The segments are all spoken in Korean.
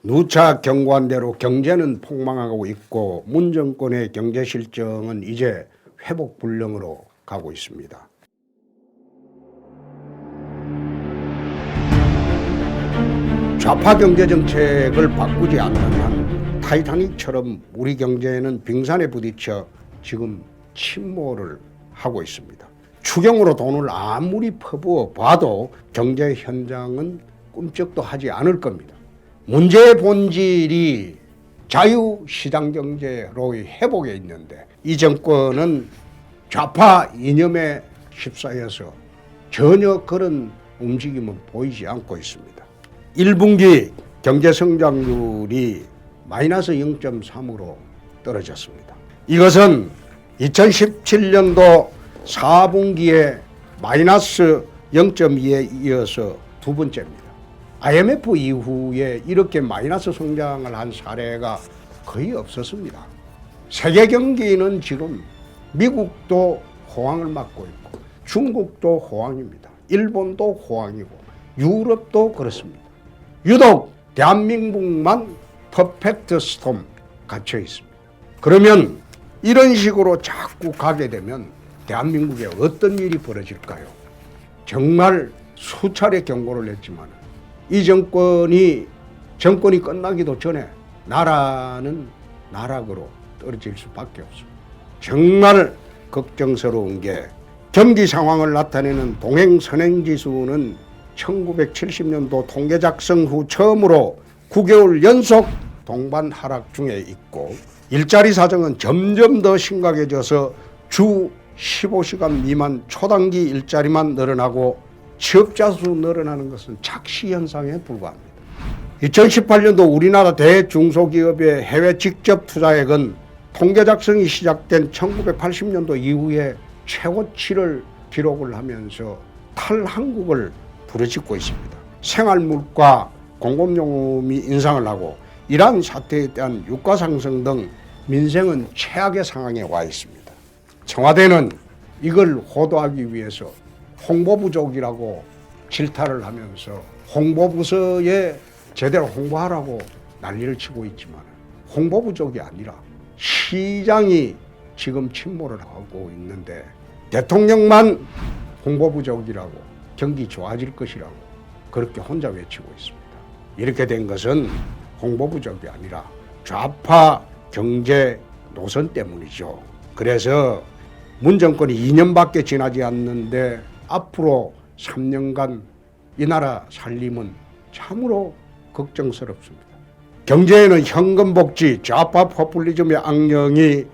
누차 경고한 대로 경제는 폭망하고 있고 문 정권의 경제 실정은 이제 회복 불능으로 가고 있습니다. 좌파 경제 정책을 바꾸지 않는 한 타이타닉처럼 우리 경제는 빙산에 부딪혀 지금 침몰을 하고 있습니다. 추경으로 돈을 아무리 퍼부어 봐도 경제 현장은 꿈쩍도 하지 않을 겁니다. 문제의 본질이 자유시장 경제로의 회복에 있는데 이 정권은 좌파 이념에 휩싸여서 전혀 그런 움직임은 보이지 않고 있습니다. 1분기 경제 성장률이 마이너스 0.3으로 떨어졌습니다. 이것은 2017년도 4분기에 마이너스 0.2에 이어서 두 번째입니다. IMF 이후에 이렇게 마이너스 성장을 한 사례가 거의 없었습니다. 세계 경기는 지금 미국도 호황을 맞고 있고 중국도 호황입니다. 일본도 호황이고 유럽도 그렇습니다. 유독 대한민국만 퍼펙트 스톰 갇혀 있습니다. 그러면 이런 식으로 자꾸 가게 되면 대한민국에 어떤 일이 벌어질까요? 정말 수차례 경고를 했지만 이 정권이 끝나기도 전에 나라는 나락으로 떨어질 수밖에 없습니다. 정말 걱정스러운 게 경기 상황을 나타내는 동행선행지수는 1970년도 통계 작성 후 처음으로 9개월 연속 동반 하락 중에 있고 일자리 사정은 점점 더 심각해져서 주 15시간 미만 초단기 일자리만 늘어나고 취업자 수 늘어나는 것은 착시현상에 불과합니다. 2018년도 우리나라 대중소기업의 해외 직접 투자액은 통계 작성이 시작된 1980년도 이후에 최고치를 기록을 하면서 탈한국을 부르짖고 있습니다. 생활물가, 공급용품이 인상을 하고 이러한 사태에 대한 유가 상승 등 민생은 최악의 상황에 와 있습니다. 청와대는 이걸 호도하기 위해서 홍보부족이라고 질타를 하면서 홍보부서에 제대로 홍보하라고 난리를 치고 있지만 홍보부족이 아니라 시장이 지금 침몰을 하고 있는데 대통령만 홍보부족이라고 경기 좋아질 것이라고 그렇게 혼자 외치고 있습니다. 이렇게 된 것은 홍보부족이 아니라 좌파 경제 노선 때문이죠. 그래서 문 정권이 2년밖에 지나지 않는데 앞으로 3년간 이 나라 살림은 참으로 걱정스럽습니다. 경제에는 현금복지, 좌파 포퓰리즘의 악령이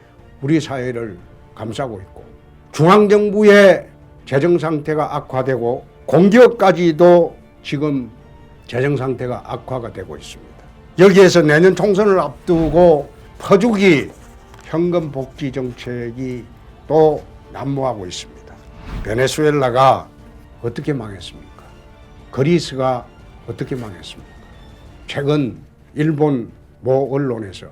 우리 사회를 감싸고 있고 중앙정부의 재정상태가 악화되고 공기업까지도 지금 재정상태가 악화가 되고 있습니다. 여기에서 내년 총선을 앞두고 퍼주기 현금복지 정책이 또 난무하고 있습니다. 베네수엘라가 어떻게 망했습니까? 그리스가 어떻게 망했습니까? 최근 일본 모 언론에서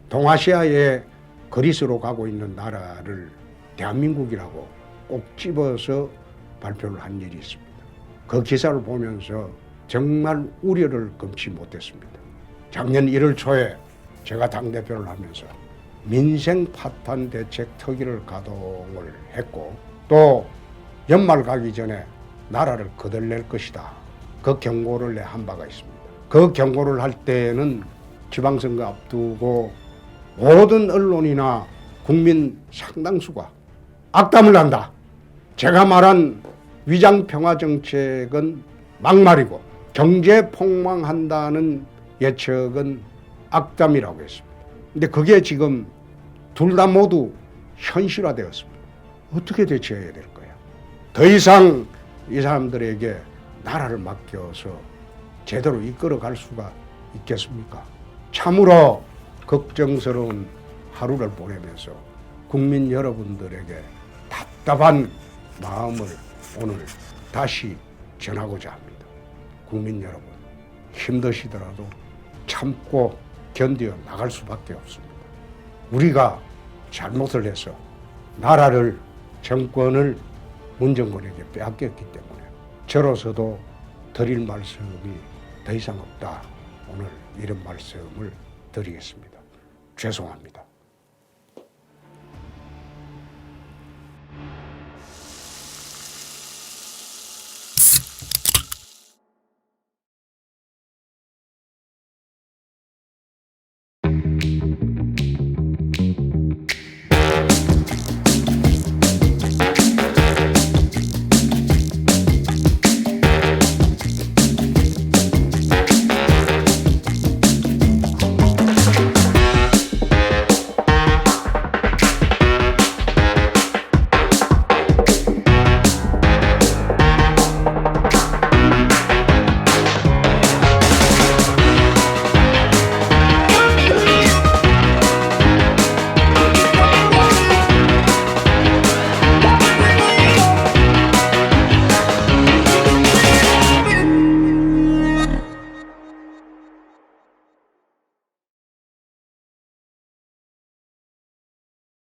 동아시아의 그리스로 가고 있는 나라를 대한민국이라고 꼭 집어서 발표를 한 일이 있습니다. 그 기사를 보면서 정말 우려를 금치 못했습니다. 작년 1월 초에 제가 당대표를 하면서 민생 파탄 대책 특위를 가동을 했고 또 연말 가기 전에 나라를 거덜낼 것이다. 그 경고를 한 바가 있습니다. 그 경고를 할 때는 지방선거 앞두고 모든 언론이나 국민 상당수가 악담을 한다. 제가 말한 위장평화정책은 막말이고 경제 폭망한다는 예측은 악담이라고 했습니다. 근데 그게 지금 둘 다 모두 현실화되었습니다. 어떻게 대처해야 될 거야? 더 이상 이 사람들에게 나라를 맡겨서 제대로 이끌어갈 수가 있겠습니까? 참으로 걱정스러운 하루를 보내면서 국민 여러분들에게 답답한 마음을 오늘 다시 전하고자 합니다. 국민 여러분, 힘드시더라도 참고 견뎌 나갈 수밖에 없습니다. 우리가 잘못을 해서 나라를, 정권을 문정권에게 빼앗겼기 때문에 저로서도 드릴 말씀이 더 이상 없다. 오늘 이런 말씀을 드리겠습니다. 죄송합니다.